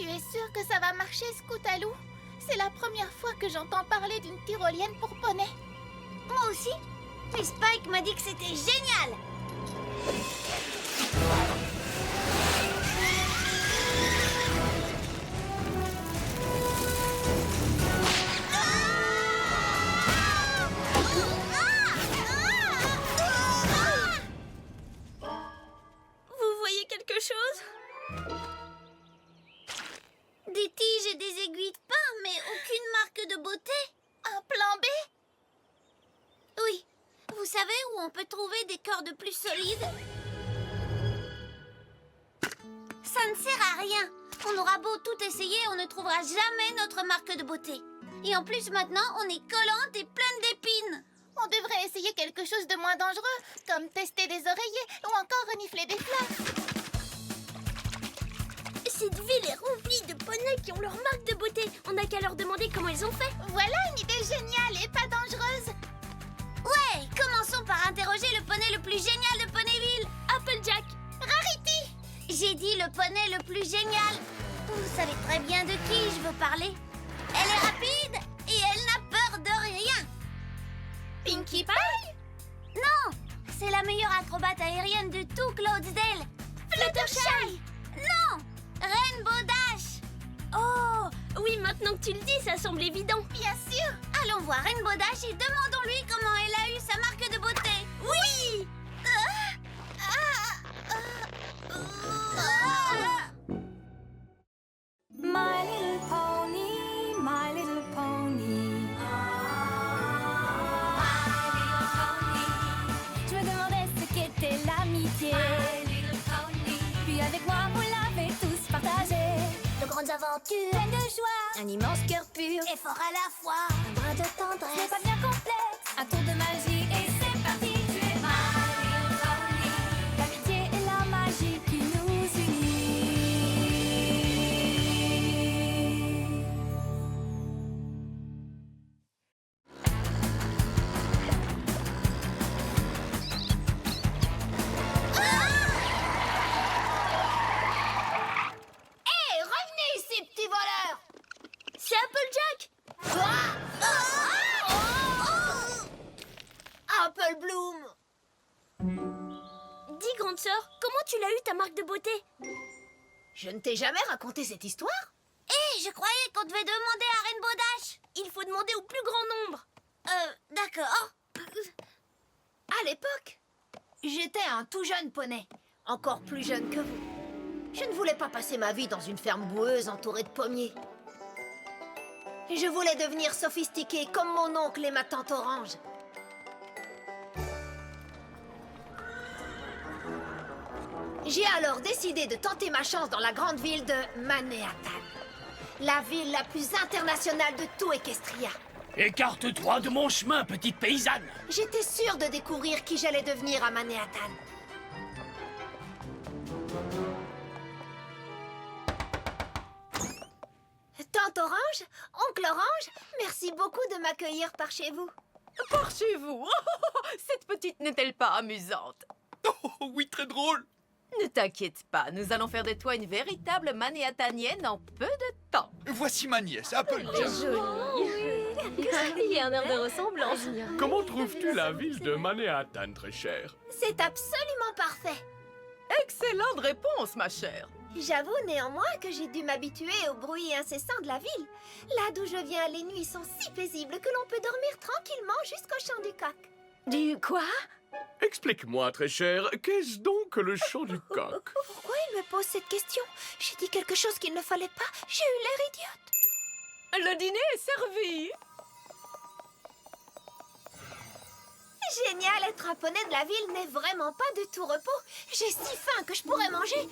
Tu es sûr que ça va marcher, Scootaloo? C'est la première fois que j'entends parler d'une tyrolienne pour poney. Moi aussi. Et Spike m'a dit que c'était génial. Vous voyez quelque chose? Des tiges et des aiguilles de pain, mais aucune marque de beauté. Un plan B? Oui. Vous savez où on peut trouver des cordes plus solides? Ça ne sert à rien. On aura beau tout essayer, on ne trouvera jamais notre marque de beauté. Et en plus, maintenant, on est collante et pleine d'épines. On devrait essayer quelque chose de moins dangereux, comme tester des oreillers ou encore renifler des fleurs. Cette ville est remplie de poneys qui ont leur marque de beauté. On n'a qu'à leur demander comment ils ont fait. Voilà une idée géniale et pas dangereuse. Ouais, commençons par interroger le poney le plus génial de Ponyville. Applejack. Rarity! J'ai dit le poney le plus génial. Vous savez très bien de qui je veux parler. Elle est rapide et elle n'a peur de rien. Pinkie Pie? Non, c'est la meilleure acrobate aérienne de tout Cloudsdale. Fluttershy! Non, Rainbow Dash. Oh, oui, maintenant que tu le dis, ça semble évident. Bien sûr! Allons voir Rainbow Dash et demandons-lui comment elle a eu sa marque de beauté. Oui. My little pony, my little pony. Je me demandais ce qu'était l'amitié. Puis avec moi, vous l'avez tous partagé. De grandes aventures, Pleine de joie, un immense cœur pur. et fort à la fois, un brin de C'est tendresse. pas bien complexe, un tour de magie et c'est parti. Tu es my little pony. L'amitié et la magie qui nous unit. Hé, revenez ici, petits voleurs. C'est Applejack. Apple Bloom. Dis, grande sœur, comment tu l'as eu ta marque de beauté? Je ne t'ai jamais raconté cette histoire? Hé, je croyais qu'on devait demander à Rainbow Dash. Il faut demander au plus grand nombre. D'accord. À l'époque, j'étais un tout jeune poney, encore plus jeune que vous. Je ne voulais pas passer ma vie dans une ferme boueuse entourée de pommiers. Je voulais devenir sophistiquée comme mon oncle et ma tante Orange. J'ai alors décidé de tenter ma chance dans la grande ville de Manhattan, la ville la plus internationale de tout Equestria. Écarte-toi de mon chemin, petite paysanne. J'étais sûre de découvrir qui j'allais devenir à Manhattan. Tante Orange, oncle Orange, merci beaucoup de m'accueillir par chez vous. Par chez vous. Cette petite n'est-elle pas amusante? Oh oui, très drôle. Ne t'inquiète pas, nous allons faire de toi une véritable manhattanienne en peu de temps. Voici ma nièce, Applejack. Il y a un air de ressemblance. Comment trouves-tu la ville de Manhattan, très chère? C'est absolument parfait. Excellente réponse, ma chère. J'avoue néanmoins que j'ai dû m'habituer au bruit incessant de la ville. Là d'où je viens, les nuits sont si paisibles que l'on peut dormir tranquillement jusqu'au chant du coq. Du quoi? Explique-moi, très chère, qu'est-ce donc que le chant du coq? Pourquoi il me pose cette question? J'ai dit quelque chose qu'il ne fallait pas. J'ai eu l'air idiote. Le dîner est servi. Génial, être un poney de la ville n'est vraiment pas de tout repos. J'ai si faim que je pourrais manger.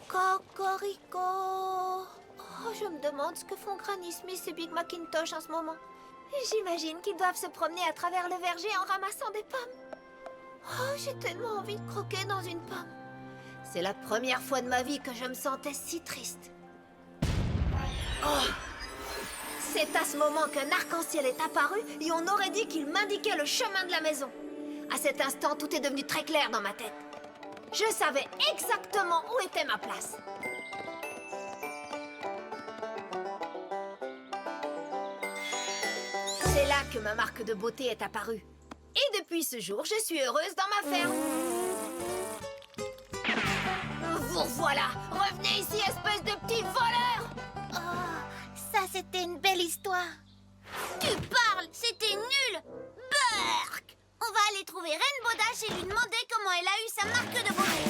Cocorico. Oh, je me demande ce que font Granny Smith et Big Macintosh en ce moment. J'imagine qu'ils doivent se promener à travers le verger en ramassant des pommes. Oh, j'ai tellement envie de croquer dans une pomme. C'est la première fois de ma vie que je me sentais si triste. Oh, c'est C'est à ce moment qu'un arc-en-ciel est apparu et on aurait dit qu'il m'indiquait le chemin de la maison. À cet instant, tout est devenu très clair dans ma tête. Je savais exactement où était ma place. C'est là que ma marque de beauté est apparue. Et depuis ce jour, je suis heureuse dans ma ferme. Vous voilà! Revenez ici, espèce de petit voleur! Oh, ça c'était une belle histoire. Tu parles, c'était nul. Burk! On va aller trouver Rainbow Dash et lui demander comment elle a eu sa marque de beauté.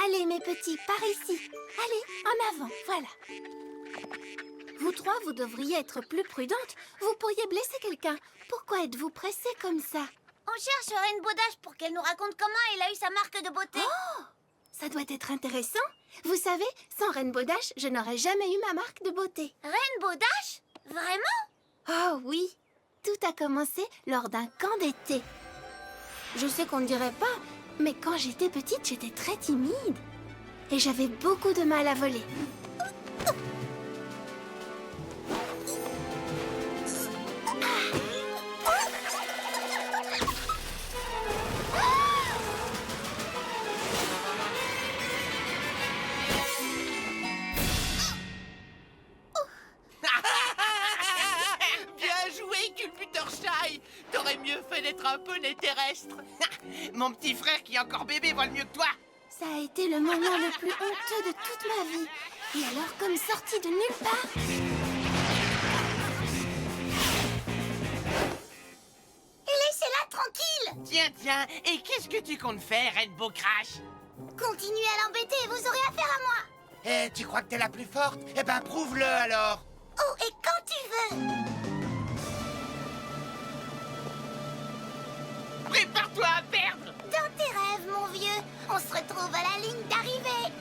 Allez, mes petits, par ici. Allez, en avant, voilà. Vous trois, vous devriez être plus prudentes. Vous pourriez blesser quelqu'un. Pourquoi êtes-vous pressés comme ça? On cherche Rainbow Dash pour qu'elle nous raconte comment elle a eu sa marque de beauté. Oh, ça doit être intéressant. Vous savez, sans Rainbow Dash, je n'aurais jamais eu ma marque de beauté. Rainbow Dash? Vraiment? Oh oui, tout a commencé lors d'un camp d'été. Je sais qu'on ne dirait pas, mais quand j'étais petite, j'étais très timide. Et j'avais beaucoup de mal à voler. Bien joué, Culbutershy. T'aurais mieux fait d'être un poney terrestre. Mon petit frère qui est encore bébé vole mieux que toi. Ça a été le moment le plus honteux de toute ma vie. Et alors, comme sorti de nulle part... Laissez-la tranquille. Tiens, et qu'est-ce que tu comptes faire, Rainbow Crash? Continuez à l'embêter et vous aurez affaire à moi. Eh, tu crois que t'es la plus forte? Eh ben, prouve-le alors. Oh, et quand tu veux. Prépare-toi à perdre. Dans tes rêves, mon vieux. On se retrouve à la ligne d'arrivée.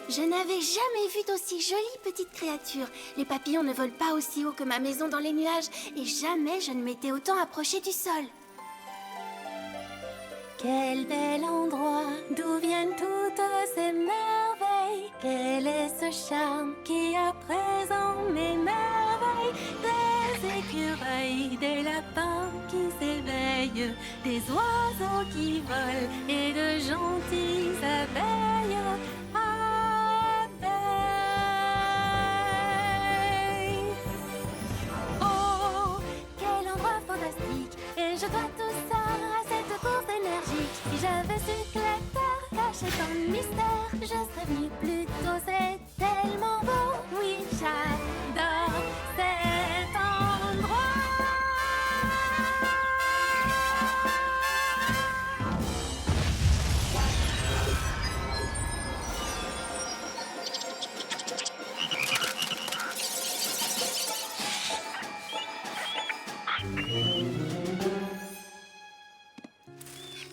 Je n'avais jamais vu d'aussi jolie petite créature. Les papillons ne volent pas aussi haut que ma maison dans les nuages et jamais je ne m'étais autant approchée du sol. Quel bel endroit, d'où viennent toutes ces merveilles. Quel est ce charme qui à présent m'émerveille. Des écureuils, des lapins qui s'éveillent, des oiseaux qui volent et de gentilles abeilles. Oh, quel endroit fantastique. Et je dois tout ça à cette course énergique. Si j'avais su que la terre cachait tant de mystère, je serais venue plus tôt, c'est tellement beau. Oui, j'adore cet endroit.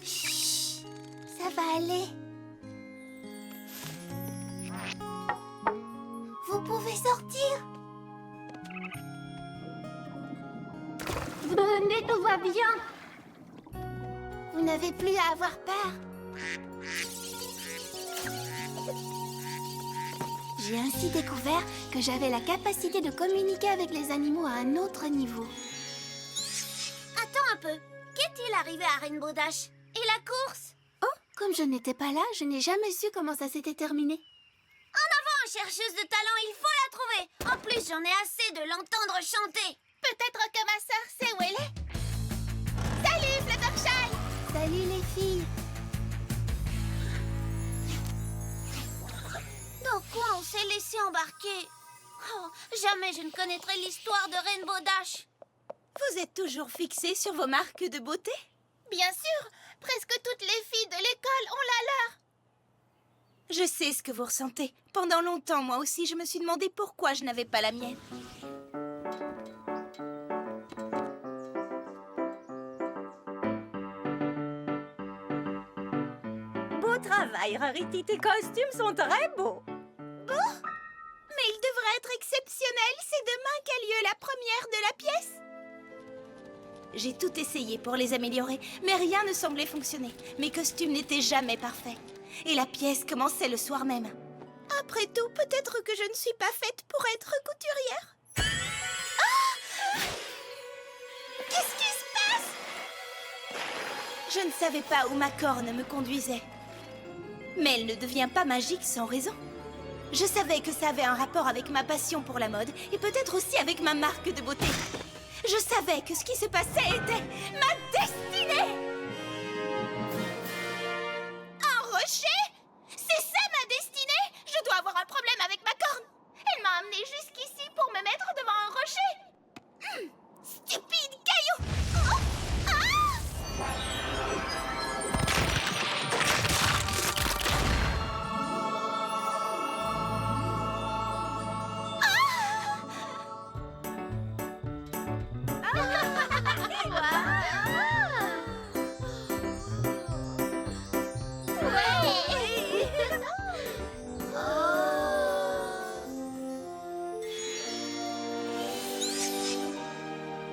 Chut, ça va aller. Vous pouvez sortir. Venez, tout va bien. Vous n'avez plus à avoir peur. J'ai ainsi découvert que j'avais la capacité de communiquer avec les animaux à un autre niveau. Attends un peu. Qu'est-il arrivé à Rainbow Dash? Et la course? Oh, comme je n'étais pas là, je n'ai jamais su comment ça s'était terminé. En chercheuse de talent, il faut la trouver. En plus, j'en ai assez de l'entendre chanter. Peut-être que ma sœur sait où elle est. Salut, Fluttershy! Salut les filles. Dans quoi on s'est laissé embarquer? Oh, jamais je ne connaîtrai l'histoire de Rainbow Dash. Vous êtes toujours fixés sur vos marques de beauté? Bien sûr, presque toutes les filles de l'école ont la leur. Je sais ce que vous ressentez. Pendant longtemps, moi aussi, je me suis demandé pourquoi je n'avais pas la mienne. Beau travail, Rarity. Tes costumes sont très beaux. Mais il devrait être exceptionnel. C'est demain qu'a lieu la première de la pièce. J'ai tout essayé pour les améliorer, mais rien ne semblait fonctionner. Mes costumes n'étaient jamais parfaits. Et la pièce commençait le soir même. Après tout, peut-être que je ne suis pas faite pour être couturière. Ah! Qu'est-ce qui se passe? Je ne savais pas où ma corne me conduisait. Mais elle ne devient pas magique sans raison. Je savais que ça avait un rapport avec ma passion pour la mode et peut-être aussi avec ma marque de beauté. Je savais que ce qui se passait était ma destinée! Un rocher? C'est ça ma destinée? Je dois avoir un problème avec ma corne. Elle m'a amenée jusqu'ici pour me mettre devant un rocher. Stupide caillou! Oh! Ah!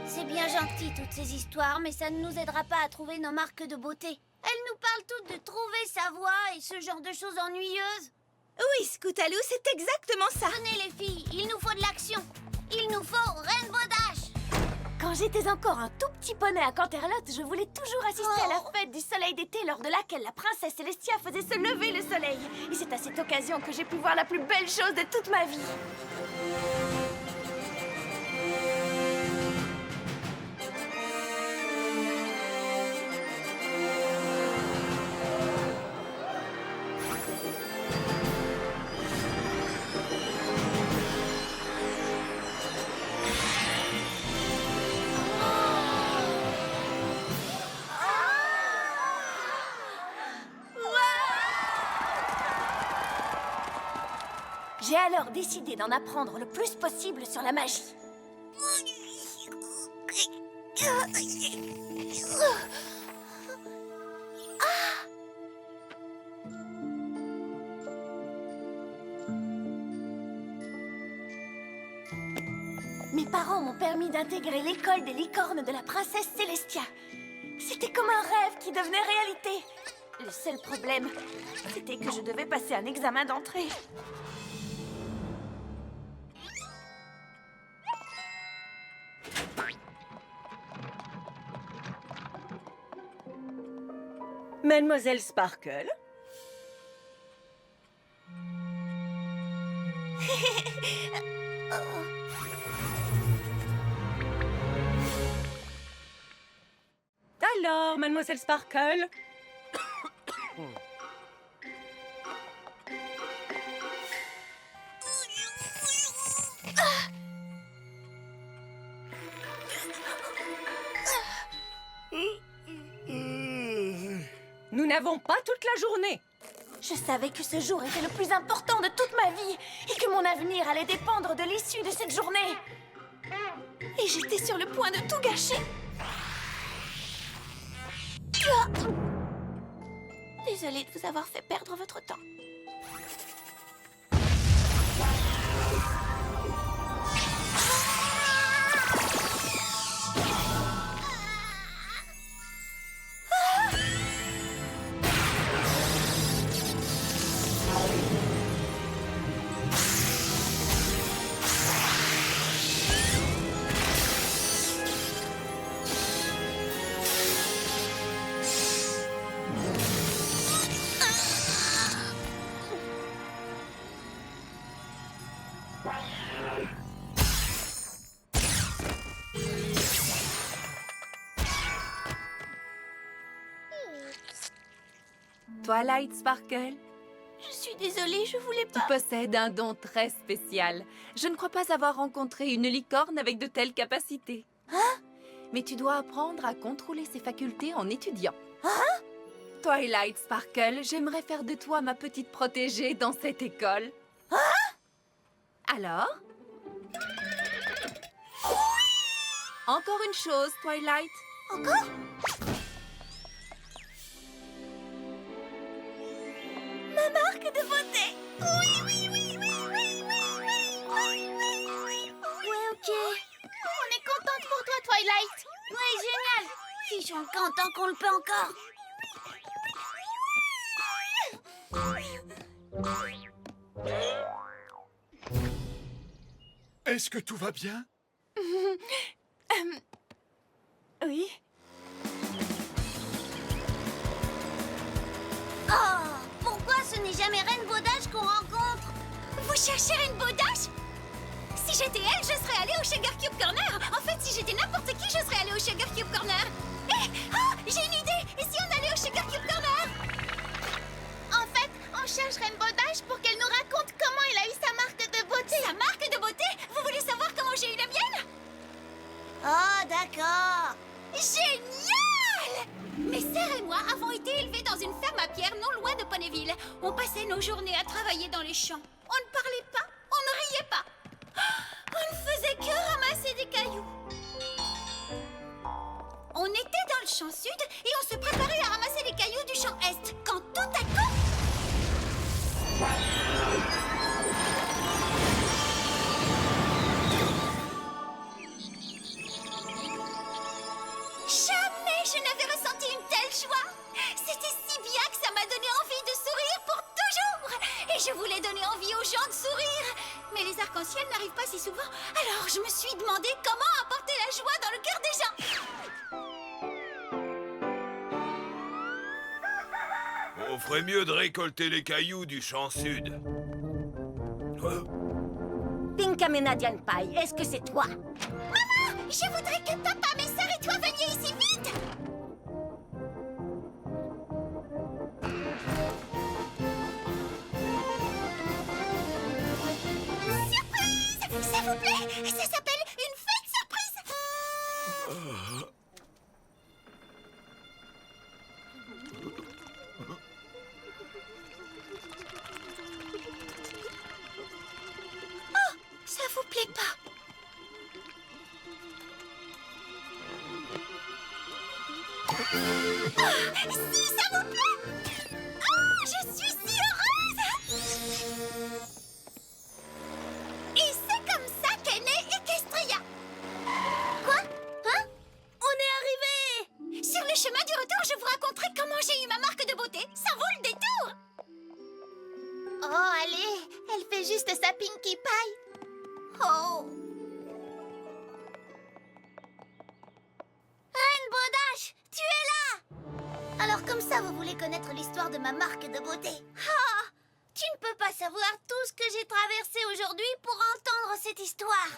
C'est bien gentil toutes ces histoires, mais ça ne nous aidera pas à trouver nos marques de beauté. Elles nous parlent toutes de trouver sa voie et ce genre de choses ennuyeuses. Oui, Scootaloo, c'est exactement ça. Venez les filles, il nous faut de l'action. Il nous faut Rainbow Dash. Quand j'étais encore un tout petit poney à Canterlot, je voulais toujours assister à la Oh. fête du soleil d'été lors de laquelle la princesse Célestia faisait se lever le soleil. Et c'est à cette occasion que j'ai pu voir la plus belle chose de toute ma vie. J'ai alors décidé d'en apprendre le plus possible sur la magie. Mes parents m'ont permis d'intégrer l'école des licornes de la princesse Célestia. C'était comme un rêve qui devenait réalité. Le seul problème, c'était que je devais passer un examen d'entrée. Mademoiselle Sparkle? Alors, Mademoiselle Sparkle? Nous n'avons pas toute la journée. Je savais que ce jour était le plus important de toute ma vie et que mon avenir allait dépendre de l'issue de cette journée. Et j'étais sur le point de tout gâcher. Désolée de vous avoir fait perdre votre temps. Twilight Sparkle, Je suis désolée, je voulais tu pas. possèdes un don très spécial. Je ne crois pas avoir rencontré une licorne avec de telles capacités. Mais tu dois apprendre à contrôler ses facultés en étudiant. Twilight Sparkle, j'aimerais faire de toi ma petite protégée dans cette école. Alors? Encore une chose, Twilight. Encore? Ma marque de beauté. Ouais, ok. On est contente pour toi, Twilight. Ouais, génial. Fichons le camp tant qu'on le peut encore. Est-ce que tout va bien? Oui. Oh, pourquoi ce n'est jamais Rainbow Dash qu'on rencontre? Vous cherchez Rainbow Dash? Si j'étais elle, je serais allée au Sugar Cube Corner. En fait, si j'étais n'importe qui, je serais allée au Sugar Cube Corner. J'ai une idée. Et si on allait au Sugar Cube Corner? En fait, on cherche Rainbow Dash pour qu'elle nous raconte comment elle a eu sa marque de beauté. Sa marque de beauté? Vous voulez savoir comment j'ai eu la mienne? Oh, d'accord. Génial! Mes sœurs et moi avons été élevés dans une ferme à pierre non loin de Ponyville. On passait nos journées à travailler dans les champs. On ne parlait pas, on ne riait pas. On ne faisait que ramasser des cailloux. On était dans le champ sud et on se préparait à ramasser les cailloux du champ est quand tout à coup... Jamais je n'avais ressenti une telle joie. C'était si bien que ça m'a donné envie de sourire pour toujours. Et je voulais donner envie aux gens de sourire. Mais les arcs-en-ciel n'arrivent pas si souvent. Alors je me suis demandé comment apporter la joie dans le cœur des gens. On ferait mieux de récolter les cailloux du champ sud. Pinkamena Pie, est-ce que c'est toi? Maman, je voudrais que papa, mes sœurs et toi veniez ici vite. Surprise! S'il vous plaît, ça s'appelle une fête surprise. Oh, ça vous plaît pas? Si, ça vous plaît? Oh, je suis si heureuse! Et c'est comme ça qu'est née Equestria. Quoi? Hein? On est arrivé! Sur le chemin du retour, je vous raconterai comment j'ai eu ma marque de beauté. Ça vaut le détour! Oh, allez, elle fait juste sa Pinkie Pie. Oh! Rainbow Dash, tu es là! Alors comme ça, vous voulez connaître l'histoire de ma marque de beauté? Ah! Tu ne peux pas savoir tout ce que j'ai traversé aujourd'hui pour entendre cette histoire.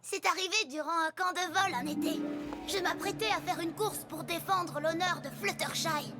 C'est arrivé durant un camp de vol en été. Je m'apprêtais à faire une course pour défendre l'honneur de Fluttershy.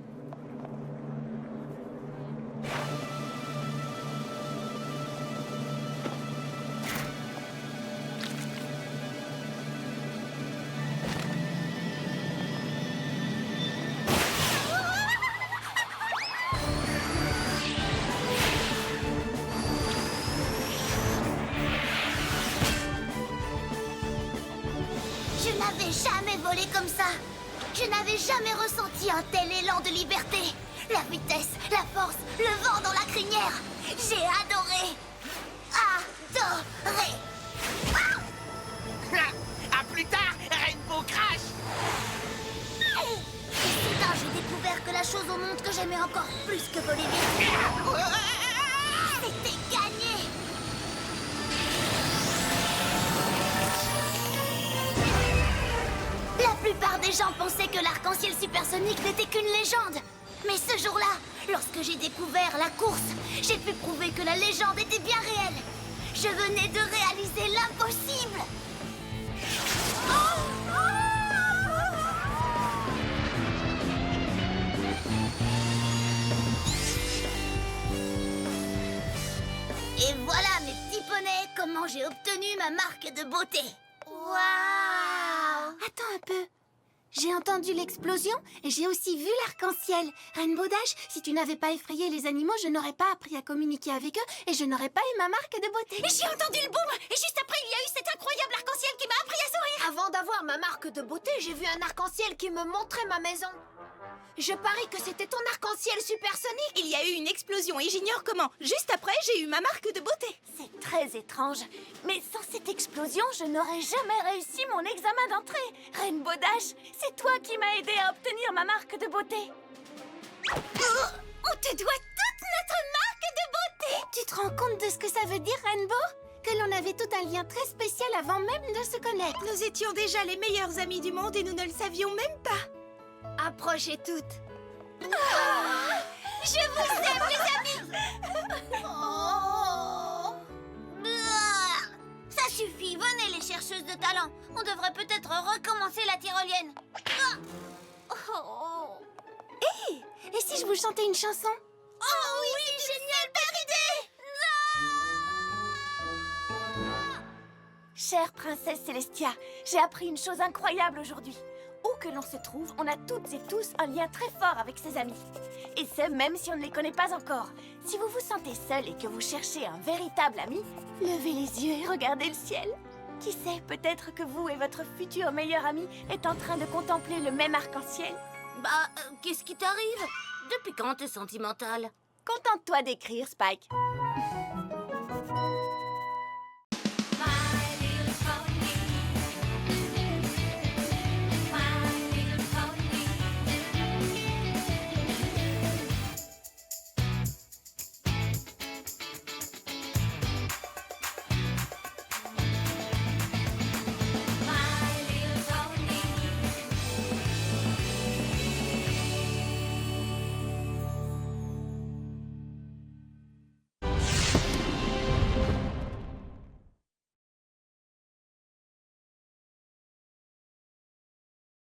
Je n'avais jamais volé comme ça. Je n'avais jamais ressenti un tel élan de liberté. La vitesse, la force, le vent dans la crinière. J'ai adoré. Adoré. À plus tard, Rainbow Crash. Et soudain, j'ai découvert que la chose au monde que j'aimais encore plus que voler vite, c'était gagné. La plupart des gens pensaient que l'arc-en-ciel supersonique n'était qu'une légende. Mais ce jour-là, lorsque j'ai découvert la course, j'ai pu prouver que la légende était bien réelle. Je venais de réaliser l'impossible. Et voilà, mes petits poneys, comment j'ai obtenu ma marque de beauté. Waouh! Attends un peu. J'ai entendu l'explosion et j'ai aussi vu l'arc-en-ciel. Rainbow Dash, si tu n'avais pas effrayé les animaux, je n'aurais pas appris à communiquer avec eux et je n'aurais pas eu ma marque de beauté. J'ai entendu le boom et juste après, il y a eu cet incroyable arc-en-ciel qui m'a appris à sourire. Avant d'avoir ma marque de beauté, j'ai vu un arc-en-ciel qui me montrait ma maison. Je parie que c'était ton arc-en-ciel supersonique. Il y a eu une explosion et j'ignore comment. Juste après, j'ai eu ma marque de beauté. C'est très étrange. Mais sans cette explosion, je n'aurais jamais réussi mon examen d'entrée. Rainbow Dash, c'est toi qui m'as aidé à obtenir ma marque de beauté. On te doit toute notre marque de beauté. Tu te rends compte de ce que ça veut dire, Rainbow? Que l'on avait tout un lien très spécial avant même de se connaître. Nous étions déjà les meilleurs amis du monde et nous ne le savions même pas. Approchez toutes. Je vous aime, les amis. Ça suffit, venez les chercheuses de talent. On devrait peut-être recommencer la tyrolienne. Et si je vous chantais une chanson? Oh oui, génial, belle idée. Chère princesse Célestia, j'ai appris une chose incroyable aujourd'hui. Où que l'on se trouve, on a toutes et tous un lien très fort avec ses amis. Et ce, même si on ne les connaît pas encore. Si vous vous sentez seul et que vous cherchez un véritable ami, levez les yeux et regardez le ciel. Qui sait, peut-être que vous et votre futur meilleur ami êtes en train de contempler le même arc-en-ciel. Qu'est-ce qui t'arrive? Depuis quand t'es sentimentale? Contente-toi d'écrire, Spike.